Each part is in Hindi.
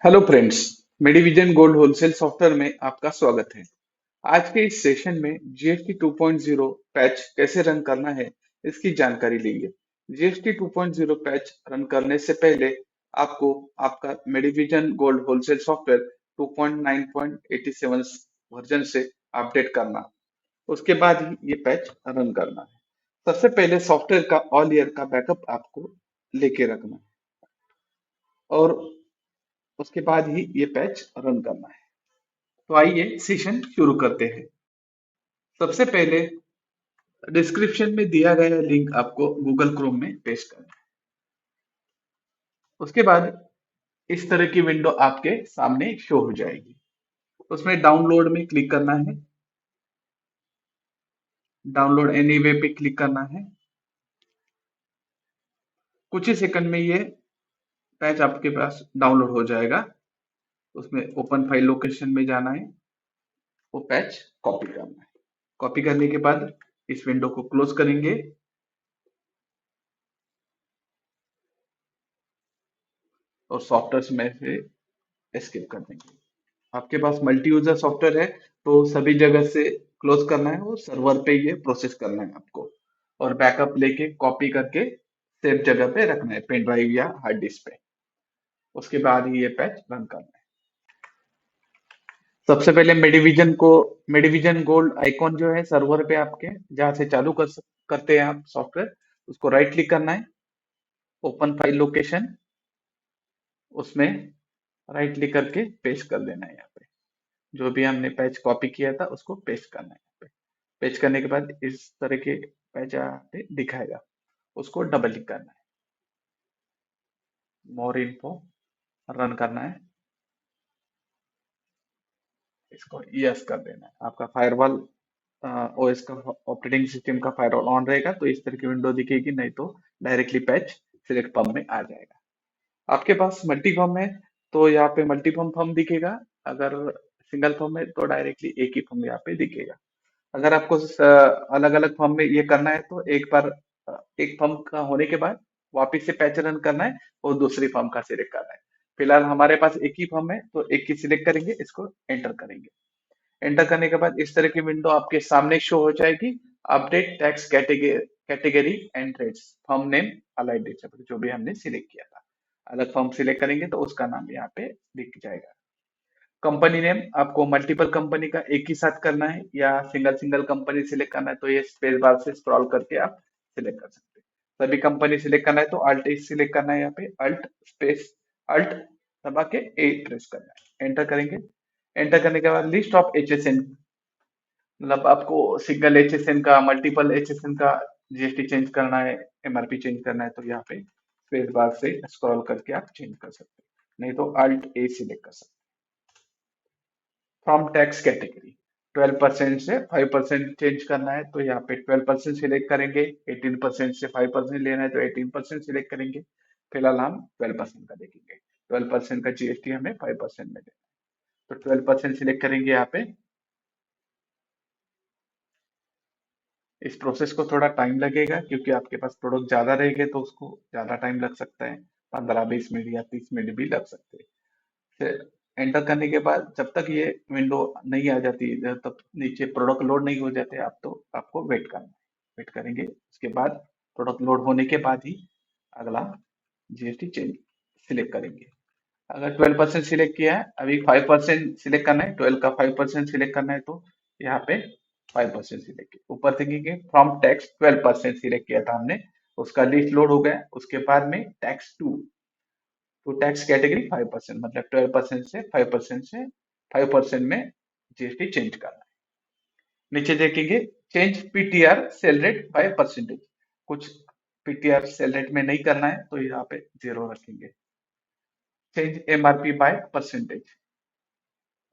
Hello friends. Medivision gold wholesale software में आपका स्वागत है। आज के इस सेशन में जीएसटी 2.0 पैच कैसे रन करना है इसकी जानकारी लेंगे। जीएसटी 2.0 पैच रन करने से पहले आपको आपका Medivision gold wholesale software 2.9.87 version से अपडेट करना, उसके बाद ही ये पैच रन करना है। सबसे पहले सॉफ्टवेयर का ऑल ईयर का बैकअप आपको लेके रखना है और उसके बाद ही ये पैच रन करना है। तो आइए सेशन शुरू करते हैं। सबसे पहले डिस्क्रिप्शन में दिया गया लिंक आपको गूगल क्रोम में पेस्ट करना है। उसके बाद इस तरह की विंडो आपके सामने शो हो जाएगी। उसमें डाउनलोड में क्लिक करना है, डाउनलोड एनीवे पे क्लिक करना है। कुछ ही सेकंड में ये पैच आपके पास डाउनलोड हो जाएगा। उसमें ओपन फाइल लोकेशन में जाना है, वो पैच कॉपी करना है। कॉपी करने के बाद इस विंडो को क्लोज करेंगे और सॉफ्टवेयर में से एस्केप कर देंगे। आपके पास मल्टी यूजर सॉफ्टवेयर है तो सभी जगह से क्लोज करना है, वो सर्वर पे ये प्रोसेस करना है आपको और बैकअप लेके कॉपी करके सेफ जगह पे रखना है, पेन ड्राइव या हार्ड डिस्क पे। उसके बाद ही ये पैच रन करना है। सबसे पहले मेडिविजन गोल्ड आइकॉन जो है सर्वर पे आपके जहां से चालू करते हैं आप सॉफ्टवेयर, उसको राइट क्लिक करना है, ओपन फाइल लोकेशन, उसमें राइट क्लिक करके पेस्ट कर देना है। यहाँ पे जो भी हमने पैच कॉपी किया था उसको पेस्ट करना है। यहाँ पे पेस्ट करने के बाद इस तरह के पैच यहाँ पे दिखाएगा, उसको डबल क्लिक करना है, मोर इन्फो रन करना है, इसको यस कर देना है। आपका फायरवॉल ओएस का ऑपरेटिंग सिस्टम का फायरवॉल ऑन रहेगा तो इस तरह की विंडो दिखेगी, नहीं तो डायरेक्टली पैच सिलेक्ट फॉर्म में आ जाएगा। आपके पास मल्टी फॉर्म है तो यहाँ पे मल्टी फॉर्म दिखेगा, अगर सिंगल फॉर्म है तो डायरेक्टली एक ही फॉर्म यहाँ पे दिखेगा। अगर आपको अलग अलग फॉर्म में ये करना है तो एक बार एक फॉर्म का होने के बाद वापिस से पैच रन करना है और दूसरी फॉर्म का सिलेक्ट करना है। फिलहाल हमारे पास एक ही फॉर्म है तो एक ही सिलेक्ट करेंगे, इसको एंटर करेंगे। एंटर करने के बाद इस तरह की विंडो आपके सामने शो हो जाएगी। Update tax category and rates, form name allied, जो भी हमने सिलेक्ट किया था। अलग फॉर्म सिलेक्ट करेंगे तो उसका नाम यहाँ पे दिख जाएगा। कंपनी नेम आपको मल्टीपल कंपनी का एक ही साथ करना है या सिंगल सिंगल कंपनी सिलेक्ट करना है तो ये स्पेस बार से स्क्रॉल करके आप सिलेक्ट कर सकते हैं। सभी कंपनी सिलेक्ट करना है तो अल्ट सिलेक्ट करना है, यहाँ पे अल्ट स्पेस अल्ट दबा के ए प्रेस करना है, एंटर करेंगे। एंटर करने के बाद लिस्ट ऑफ एचएसएन, मतलब आपको सिंगल एचएसएन का मल्टीपल एचएसएन का जीएसटी चेंज करना है, एमआरपी चेंज करना है तो यहाँ पे स्पेस बार से स्क्रॉल करके आप चेंज कर सकते हैं, नहीं तो अल्ट ए सिलेक्ट कर सकते हैं। फ्रॉम टैक्स कैटेगरी 12% से 5% चेंज करना है तो यहाँ पे 12% सिलेक्ट करेंगे, 18% से 5% लेना है तो 18% सिलेक्ट करेंगे। फिलहाल हम 12% का देखेंगे, 12% का जीएसटी हमें 5% में देना है तो 12% सिलेक्ट करेंगे। यहाँ पे इस प्रोसेस को थोड़ा टाइम लगेगा क्योंकि आपके पास प्रोडक्ट ज्यादा रहेंगे तो उसको ज्यादा टाइम लग सकता है, 15-20 मिनट या 30 मिनट भी लग सकते हैं। फिर एंटर करने के बाद जब तक ये विंडो नहीं आ जाती, जब तक नीचे प्रोडक्ट लोड नहीं हो जाते आप, तो आपको वेट करना है। वेट करेंगे, उसके बाद प्रोडक्ट लोड होने के बाद ही अगला जीएसटी चेंज सिलेक्ट करेंगे। अगर 12% सिलेक्ट किया है, अभी 5% सिलेक्ट करना है, 12 का 5% सिलेक्ट करना है तो यहाँ पे 5% सिलेक्ट किया। ऊपर देखेंगे फ्रॉम टैक्स 12% सिलेक्ट किया था हमने, उसका लिस्ट लोड हो गया। उसके बाद में टैक्स टू, तो टैक्स कैटेगरी 5%, मतलब 12% से 5% में जीएसटी चेंज करना है। नीचे देखेंगे change PTR cell rate by percentage, कुछ पीटीआर सेल रेट में नहीं करना है तो यहाँ पे 0 रखेंगे। चेंज एमआरपी बाय परसेंटेज,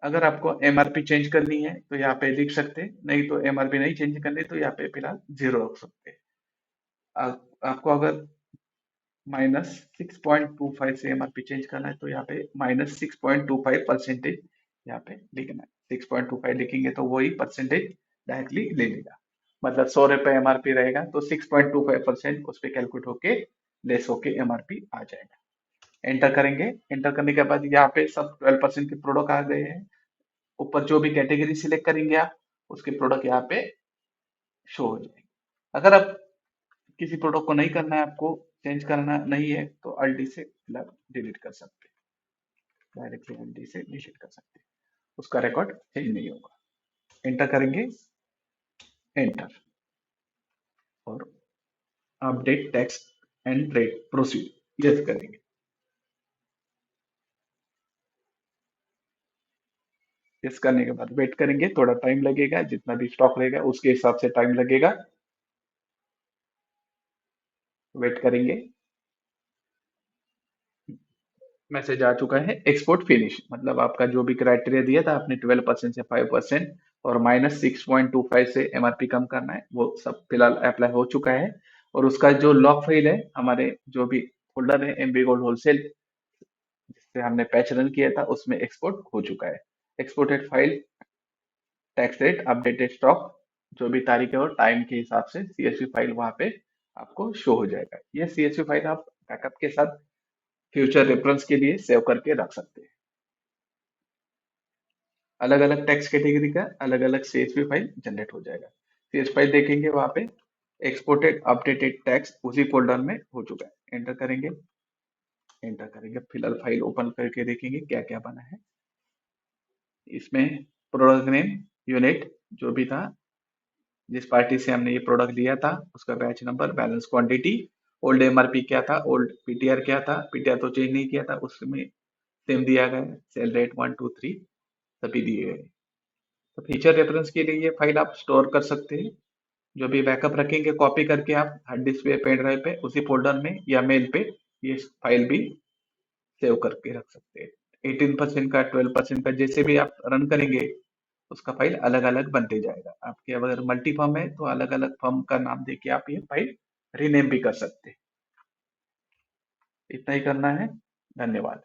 अगर आपको एमआरपी चेंज करनी है तो यहाँ पे लिख सकते हैं, नहीं तो एमआरपी नहीं चेंज करनी तो यहाँ पे फिलहाल 0 रख सकते हैं। आपको अगर -6.25 से एमआरपी चेंज करना है तो यहाँ पे -6.25% यहाँ पे लिखना है। 6.25 लिखेंगे तो वही परसेंटेज डायरेक्टली ले लेगा, मतलब 100 रुपए एमआरपी रहेगा तो 6.25% उस पर कैलकुलेट होके लेस होके एमआरपी आ जाएगा। एंटर करेंगे। एंटर करने के बाद यहाँ पे सब 12% के प्रोडक्ट आ गए हैं। ऊपर जो भी कैटेगरी सिलेक्ट करेंगे आप, उसके प्रोडक्ट यहाँ पे शो हो जाएंगे। अगर आप किसी प्रोडक्ट को नहीं करना है, आपको चेंज करना नहीं है, तो अल्ट डी से डिलीट कर सकते हैं, डायरेक्टली अल्ट डी से डिलीट कर सकते हैं, उसका रिकॉर्ड चेंज नहीं होगा। एंटर करेंगे, एंटर, और update text and rate proceed yes करेंगे। यस करने के बाद वेट करेंगे, थोड़ा टाइम लगेगा, जितना भी स्टॉक रहेगा उसके हिसाब से टाइम लगेगा। वेट करेंगे, मैसेज आ चुका है एक्सपोर्ट फिनिश, मतलब आपका जो भी क्राइटेरिया दिया था आपने 12% से 5% और -6.25 से एमआरपी कम करना है, वो सब फिलहाल अप्लाई हो चुका है। और उसका जो लॉग फाइल है, हमारे जो भी फोल्डर है एमबी गोल्ड होलसेल जिससे हमने पैच रन किया था, उसमें एक्सपोर्ट हो चुका है। Exported file, tax rate, updated stock, जो भी तारीख है और टाइम के हिसाब से सीएसवी फाइल वहां पे आपको शो हो जाएगा। ये सीएसवी फाइल आप बैकअप के साथ फ्यूचर रेफरेंस के लिए सेव करके रख सकते हैं। अलग अलग टैक्स कैटेगरी का अलग अलग सीएसवी फाइल जनरेट हो जाएगा। सीएस फाइल देखेंगे वहां पे एक्सपोर्टेड अपडेटेड टैक्स उसी फोल्डर में हो चुका है। एंटर करेंगे, एंटर करेंगे, फिलहाल फाइल ओपन करके देखेंगे क्या क्या बना है। इसमें प्रोडक्ट नेम, यूनिट जो भी था, जिस पार्टी से हमने ये प्रोडक्ट लिया था उसका batch number, balance quantity, old MRP क्या था, ओल्ड पीटीआर क्या था, पीटीआर तो चेंज नहीं किया था, उसमें सेम दिया गया है, सेल रेट 1 2 3 सभी दिए गए। तो फीचर रेफरेंस के लिए ये फाइल आप स्टोर कर सकते हैं। जो भी बैकअप रखेंगे कॉपी करके आप हार्ड डिस्क पे, पेन ड्राइव पे, उसी फोल्डर में या मेल पे ये फाइल भी सेव करके रख सकते हैं। 18% का, 12% का, जैसे भी आप रन करेंगे उसका फाइल अलग अलग बनते जाएगा। आपके अगर मल्टी फर्म है तो अलग अलग फर्म का नाम देके आप ये फाइल रीनेम भी कर सकते हैं। इतना ही करना है। धन्यवाद।